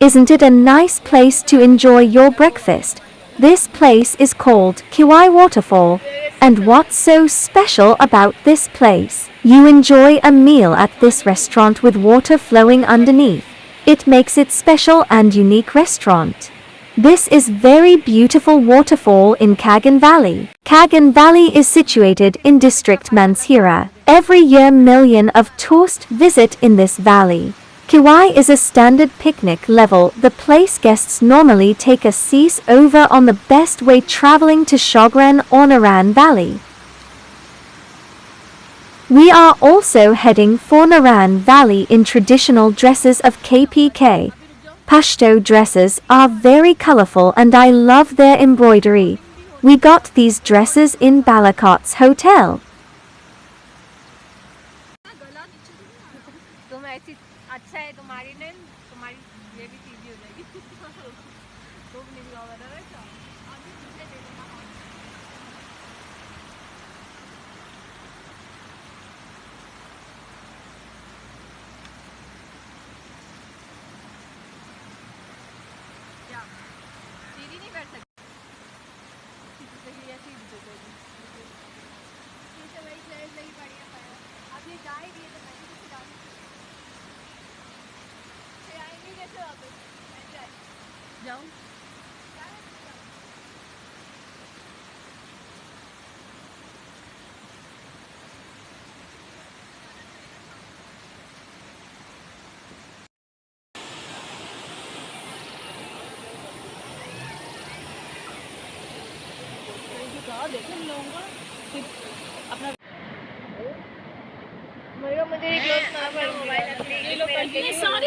Isn't it a nice place to enjoy your breakfast? This place is called Kiwai Waterfall. And what's so special about this place? You enjoy a meal at this restaurant with water flowing underneath. It makes it special and unique restaurant. This is very beautiful waterfall in Kagan Valley. Kagan Valley is situated in district Mansehra. Every year million of tourists visit in this valley. Kiwai is a standard picnic level. The place guests normally take a seat over on the best way traveling to Shogran or Naran Valley. We are also heading for Naran Valley in traditional dresses of KPK. Pashto dresses are very colorful and I love their embroidery. We got these dresses in Balakot's hotel. मुझे